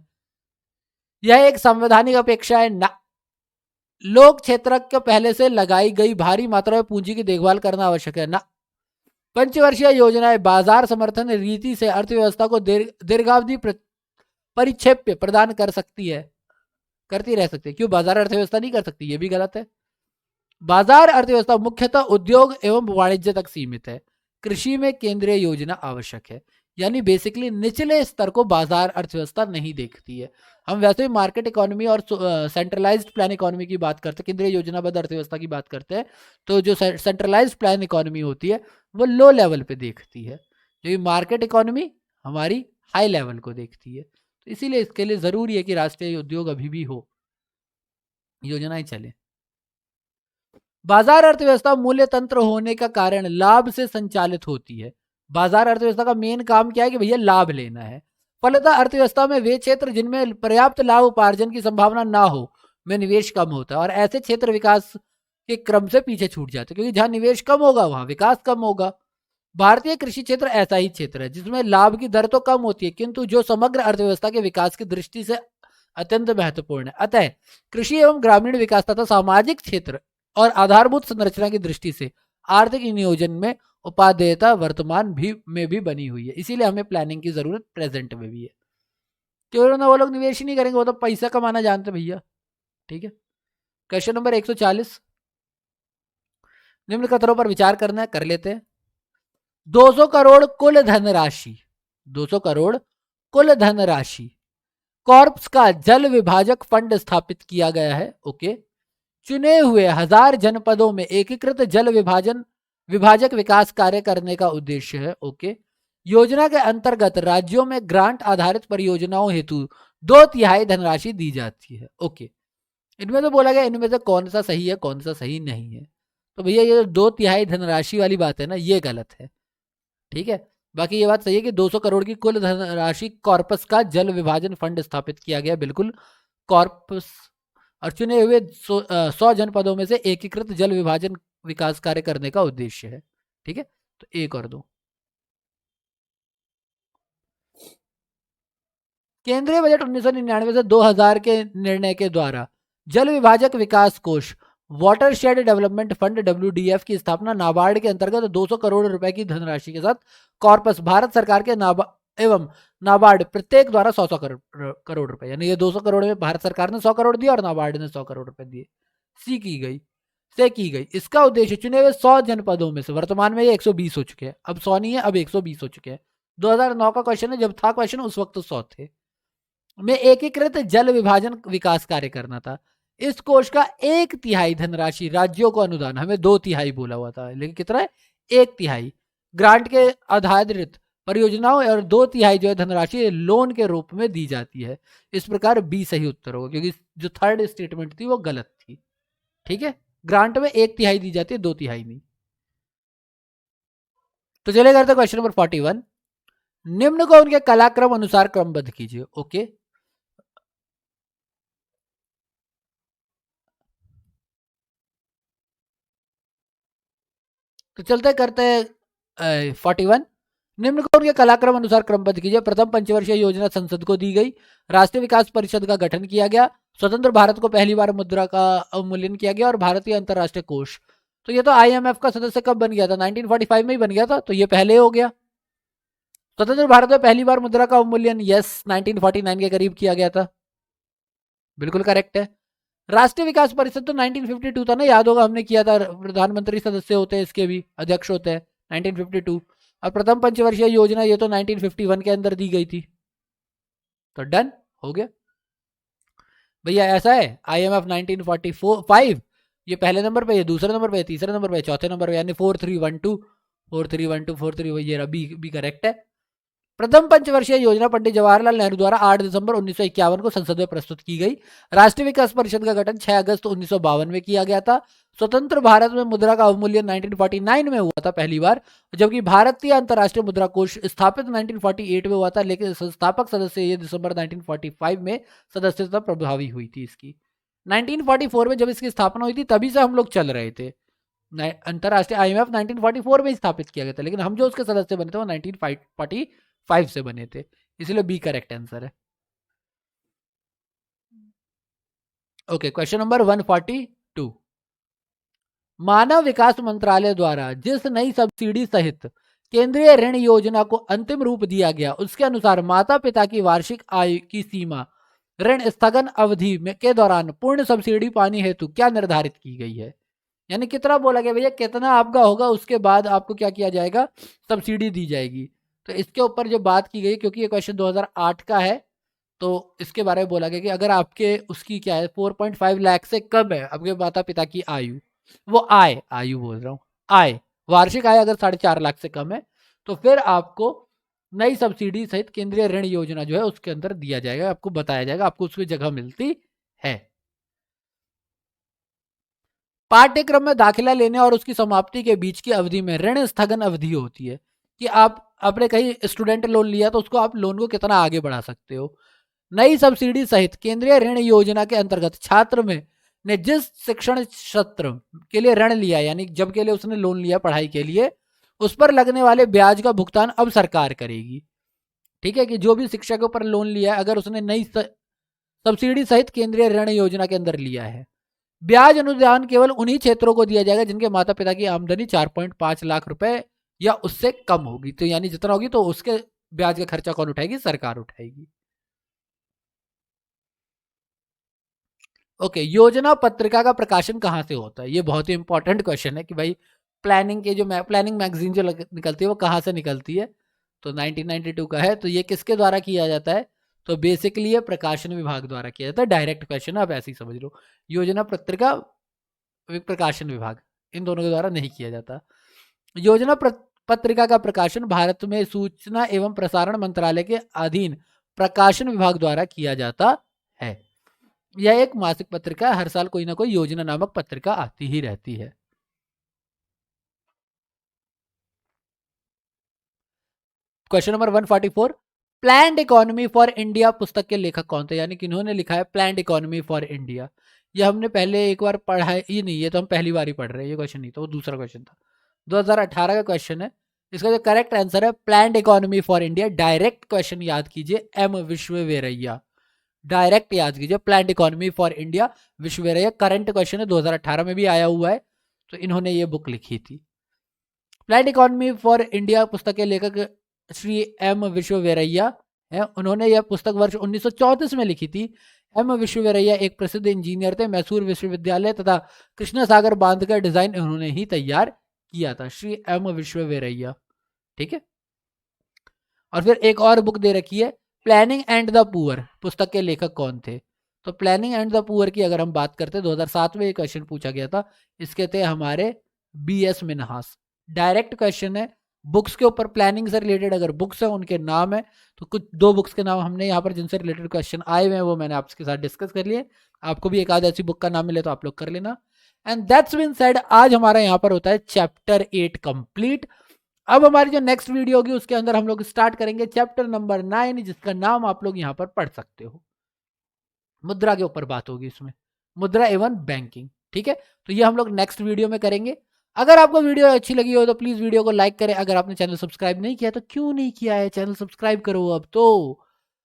यह एक संवैधानिक अपेक्षा है ना, लोक क्षेत्र के पहले से लगाई गई भारी मात्रा में पूंजी की देखभाल करना आवश्यक है ना। पंचवर्षीय योजनाएं बाजार समर्थन रीति से अर्थव्यवस्था को दीर्घावधि परिक्षेप्य प्रदान कर सकती है, करती रह सकती है, क्यों बाजार अर्थव्यवस्था नहीं कर सकती, ये भी गलत है। बाजार अर्थव्यवस्था मुख्यतः उद्योग एवं वाणिज्य तक सीमित है, कृषि में केंद्रीय योजना आवश्यक है। यानी बेसिकली निचले स्तर को बाजार अर्थव्यवस्था नहीं देखती है। हम वैसे ही मार्केट इकोनॉमी और सेंट्रलाइज्ड प्लान इकोनॉमी की बात करते हैं, केंद्रीय योजनाबद्ध अर्थव्यवस्था की बात करते हैं, तो जो सेंट्रलाइज्ड प्लान इकोनॉमी होती है वो लो लेवल पे देखती है, जो मार्केट इकोनॉमी हमारी हाई लेवल को देखती है। तो इसीलिए इसके लिए जरूरी है कि राष्ट्रीय उद्योग अभी भी हो, योजनाएं चले। बाजार अर्थव्यवस्था मूल्य तंत्र होने का कारण लाभ से संचालित होती है। बाजार अर्थव्यवस्था का मेन काम क्या है कि भैया लाभ लेना है। फलतः अर्थव्यवस्था में वे क्षेत्र जिनमें पर्याप्त लाभ उपार्जन की संभावना ना हो में निवेश कम होता है, और ऐसे क्षेत्र विकास के क्रम से पीछे छूट जाते हैं, क्योंकि जहां निवेश कम होगा वहां विकास कम होगा। भारतीय कृषि क्षेत्र ऐसा ही क्षेत्र है जिसमें लाभ की दर तो कम होती है, किंतु जो समग्र अर्थव्यवस्था के विकास की दृष्टि से अत्यंत महत्वपूर्ण है। अतः कृषि एवं ग्रामीण विकास तथा सामाजिक क्षेत्र और आधारभूत संरचना की दृष्टि से आर्थिक नियोजन में उपादेयता वर्तमान में भी बनी हुई है, इसीलिए हमें प्लानिंग की जरूरत प्रेजेंट में भी है। क्यों ना वो लोग निवेश ही नहीं करेंगे, वो तो पैसा कमाना जानते भैया। ठीक है, क्वेश्चन नंबर 140, निम्न कथनों पर विचार करना है, कर लेते हैं। 200 करोड़ कुल धनराशि, 200 करोड़ कुल धनराशि कॉर्प्स का जल विभाजक फंड स्थापित किया गया है। ओके, चुने हुए 1000 जनपदों में एकीकृत जल विभाजक विकास कार्य करने का उद्देश्य है। ओके, योजना के अंतर्गत राज्यों में ग्रांट आधारित परियोजनाओं हेतु 2/3 धनराशि दी जाती है। ओके, इनमें तो बोला गया इनमें से कौन सा सही है कौन सा सही नहीं है। तो भैया ये 2/3 धनराशि वाली बात है ना, ये गलत है। ठीक है, बाकी ये बात सही है कि 200 करोड़ की कुल धनराशि कॉर्पस का जल विभाजन फंड स्थापित किया गया, बिल्कुल। कॉर्पस और चुने हुए 100 जनपदों में से एकीकृत जल विभाजन विकास कार्य करने का उद्देश्य है। ठीक है, तो ए कर दो। केंद्रीय बजट 1999 से 2000 के निर्णय के द्वारा जल विभाजक विकास कोष वाटरशेड डेवलपमेंट फंड WDF की स्थापना नाबार्ड के अंतर्गत 200 करोड़ रुपए की धनराशि के साथ कॉर्पस भारत सरकार के एवं नाबार्ड प्रत्येक द्वारा 100 करोड़ रुपए, यानी ये 200 करोड़ में भारत सरकार ने 100 करोड़ दिया और नाबार्ड ने 100 करोड़ रुपए दिए। सी की गई से की गई। इसका उद्देश्य चुने हुए 100 जनपदों में से, वर्तमान में ये 120 हो चुके हैं, अब 100 नहीं है, अब 120 हो चुके हैं। 2009 का क्वेश्चन है, जब था क्वेश्चन उस वक्त 100 थे। में एकीकृत जल विभाजन विकास कार्य करना था। इस कोष का 1/3 धनराशि राज्यों को अनुदान, हमें 2/3 बोला हुआ था लेकिन कितना है, 1/3 ग्रांट के आधारित परियोजनाओं और 2/3 जो है धनराशि लोन के रूप में दी जाती है। इस प्रकार बी सही उत्तर होगा, क्योंकि जो थर्ड स्टेटमेंट थी वो गलत थी। ठीक है, ग्रांट में 1/3 दी जाती है, 2/3 नहीं। तो चले करते क्वेश्चन नंबर 41। निम्न को उनके कलाक्रम अनुसार क्रमबद्ध कीजिए। ओके, तो चलते करते हैं 41। निम्न को उनके कलाक्रम अनुसार क्रमबद्ध कीजिए। प्रथम पंचवर्षीय योजना संसद को दी गई, राष्ट्रीय विकास परिषद का गठन किया गया, स्वतंत्र भारत को पहली बार मुद्रा का अवमूल्यन किया गया और भारतीय अंतरराष्ट्रीय कोष। तो ये तो IMF का सदस्य कब बन गया था, 1945 में ही बन गया था, तो ये पहले हो गया। स्वतंत्र भारत में पहली बार मुद्रा का अवमूल्यन, यस, 1949 के करीब किया गया था, बिल्कुल करेक्ट है। राष्ट्रीय विकास परिषद तो 1952 था ना, याद होगा हमने किया था, प्रधानमंत्री सदस्य होते हैं, इसके भी अध्यक्ष होते हैं, 1952। और प्रथम पंचवर्षीय योजना ये तो 1951 के अंदर दी गई थी, तो डन हो गया भैया। ऐसा है, IMF 1945 ये पहले नंबर पे, ये दूसरे नंबर पे, तीसरे नंबर पे, चौथे नंबर पे, यानी 4312 4312 43, ये बी करेक्ट है। प्रथम पंचवर्षीय योजना पंडित जवाहरलाल नेहरू द्वारा 8 दिसंबर 1951 को संसद में प्रस्तुत की गई। राष्ट्रीय विकास परिषद का गठन 6 अगस्त 1952 में किया गया था। स्वतंत्र भारत में मुद्रा का अवमूल्यन 1949 में हुआ था पहली बार, जबकि भारतीय अंतरराष्ट्रीय मुद्रा कोष स्थापित 1948 में हुआ था, लेकिन संस्थापक सदस्य ये दिसंबर 1945 में सदस्यता प्रभावी हुई थी इसकी। 1944 में जब इसकी स्थापना हुई थी तभी से हम लोग चल रहे थे। अंतरराष्ट्रीय IMF 1944 में स्थापित किया गया था, लेकिन हम जो उसके सदस्य बने थे वो 1945 से बने थे, इसलिए बी करेक्ट आंसर है। Okay, question number 142। मानव विकास मंत्रालय द्वारा जिस नई सब्सिडी सहित केंद्रीय ऋण योजना को अंतिम रूप दिया गया, उसके अनुसार माता पिता की वार्षिक आय की सीमा ऋण स्थगन अवधि में के दौरान पूर्ण सब्सिडी पाने हेतु क्या निर्धारित की गई है। यानी कितना बोला गया भैया, कितना आपका होगा उसके बाद आपको क्या किया जाएगा, सब्सिडी दी जाएगी। तो इसके ऊपर जो बात की गई, क्योंकि ये क्वेश्चन 2008 का है, तो इसके बारे में बोला गया कि अगर आपके उसकी क्या है 4.5 लाख से कम है आपके माता पिता की आयु, वो आयु बोल रहा हूँ, आय वार्षिक आय अगर 4.5 लाख से कम है, तो फिर आपको नई सब्सिडी सहित केंद्रीय ऋण योजना जो है उसके अंदर दिया जाएगा, आपको बताया जाएगा, आपको उसकी जगह मिलती है। पाठ्यक्रम में दाखिला लेने और उसकी समाप्ति के बीच की अवधि में ऋण स्थगन अवधि होती है, कि आप अपने कहीं स्टूडेंट लोन लिया तो उसको आप लोन को कितना आगे बढ़ा सकते हो। नई सब्सिडी सहित केंद्रीय ऋण योजना के अंतर्गत छात्र में ने जिस शिक्षण सत्र के लिए ऋण लिया, यानी जब के लिए उसने लोन लिया पढ़ाई के लिए, उस पर लगने वाले ब्याज का भुगतान अब सरकार करेगी। ठीक है, कि जो भी शिक्षा के ऊपर लोन लिया है, अगर उसने नई सब्सिडी सहित केंद्रीय ऋण योजना के अंदर लिया है, ब्याज अनुदान केवल उन्हीं क्षेत्रों को दिया जाएगा जिनके माता पिता की आमदनी 4.5 लाख रुपए या उससे कम होगी। तो यानी जितना होगी तो उसके ब्याज का खर्चा कौन उठाएगी, सरकार उठाएगी। ओके, योजना पत्रिका का प्रकाशन कहाँ से होता है, ये बहुत ही इंपॉर्टेंट क्वेश्चन है कि भाई प्लानिंग के जो प्लानिंग मैगजीन जो निकलती है वो कहाँ से निकलती है। तो 1992 का है, तो ये किसके द्वारा किया जाता है, तो बेसिकली ये प्रकाशन विभाग द्वारा किया जाता है। डायरेक्ट क्वेश्चन है, आप ऐसे ही समझ लो, योजना पत्रिका प्रकाशन विभाग इन दोनों के द्वारा नहीं किया जाता। योजना पत्रिका का प्रकाशन भारत में सूचना एवं प्रसारण मंत्रालय के अधीन प्रकाशन विभाग द्वारा किया जाता है। यह एक मासिक पत्रिका, हर साल कोई ना कोई योजना नामक पत्रिका आती ही रहती है। Question number 144, planned economy for India पुस्तक के लेखक कौन थे, यानी किन्होंने लिखा है प्लान्ड इकोनॉमी फॉर इंडिया। ये हमने पहले एक बार पढ़ा है, ये नहीं, ये तो हम पहली बार ही पढ़ रहे हैं, ये क्वेश्चन नहीं था, वो दूसरा क्वेश्चन था, 2018 का क्वेश्चन है। इसका जो करेक्ट आंसर है planned economy for India. Direct question याद कीजिए, एम विश्वेश्वरैया, डायरेक्ट याद कीजिए, planned economy for India, Visvesvaraya. Current question है, 2018 में भी आया हुआ है, तो इन्होंने ये बुक लिखी थी। प्लान्ड इकोनॉमी फॉर इंडिया पुस्तक के लेखक श्री एम विश्वेश्वरैया है। उन्होंने यह पुस्तक वर्ष 1934 में लिखी थी। एम विश्वेश्वरैया एक प्रसिद्ध इंजीनियर थे। मैसूर विश्वविद्यालय तथा कृष्णा सागर बांध का डिजाइन उन्होंने ही तैयार किया था, श्री एम विश्वेश्वरैया। ठीक है, और फिर एक और बुक दे रखी है, प्लानिंग एंड द पुअर, पुस्तक के लेखक कौन थे। तो प्लानिंग एंड द पुअर की अगर हम बात करते, 2007 में ये क्वेश्चन पूछा गया था, इसके थे हमारे BS मिन्हास। डायरेक्ट क्वेश्चन है, बुक्स के ऊपर प्लानिंग से रिलेटेड अगर बुक्स है उनके नाम है, तो कुछ 2 बुक्स के नाम हमने यहाँ पर जिनसे रिलेटेड क्वेश्चन आए हुए हैं वो मैंने आपके साथ डिस्कस कर लिए। आपको भी एक आध ऐसी बुक का नाम मिले तो आप लोग कर लेना। एंड दैट्स बीन सेड, आज हमारा यहाँ पर होता है चैप्टर 8 कंप्लीट। अब हमारी जो नेक्स्ट वीडियो होगी उसके अंदर हम लोग स्टार्ट करेंगे चैप्टर नंबर 9, जिसका नाम आप लोग यहाँ पर पढ़ सकते हो। मुद्रा के ऊपर बात होगी इसमें, मुद्रा एवं बैंकिंग। ठीक है, तो ये हम लोग नेक्स्ट वीडियो में करेंगे। अगर आपको वीडियो अच्छी लगी हो तो प्लीज वीडियो को लाइक करें। अगर आपने चैनल सब्सक्राइब नहीं किया तो क्यों नहीं किया है, चैनल सब्सक्राइब करो अब तो।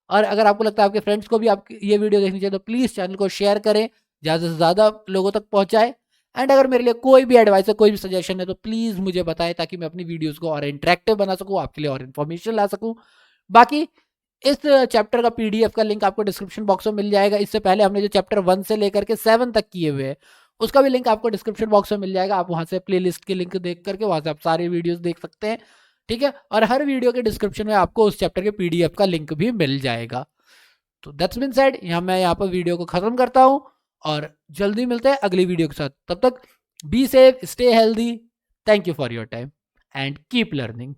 और अगर आपको लगता है आपके फ्रेंड्स को भी आप ये वीडियो देखनी चाहिए तो प्लीज चैनल को शेयर करें, ज्यादा से ज्यादा लोगों तक पहुंचाए। एंड अगर मेरे लिए कोई भी एडवाइस है, कोई भी सजेशन है, तो प्लीज मुझे बताएं, ताकि मैं अपनी वीडियोस को और इंटरेक्टिव बना सकूं, आपके लिए और इन्फॉर्मेशन ला सकूं। बाकी इस चैप्टर का PDF का लिंक आपको डिस्क्रिप्शन बॉक्स में मिल जाएगा। इससे पहले हमने जो चैप्टर 1 से लेकर के 7 तक किए हुए हैं, उसका भी लिंक आपको डिस्क्रिप्शन बॉक्स में मिल जाएगा। आप वहां से प्लेलिस्ट के लिंक देख करके वहां से आप सारे वीडियोस देख सकते हैं। ठीक है, और हर वीडियो के डिस्क्रिप्शन में आपको उस चैप्टर के PDF का लिंक भी मिल जाएगा। तो दैट्स बीन सेड, मैं यहाँ पर वीडियो को खत्म करता हूँ और जल्दी मिलते हैं अगली वीडियो के साथ। तब तक be safe, stay healthy, thank you for your time and keep learning.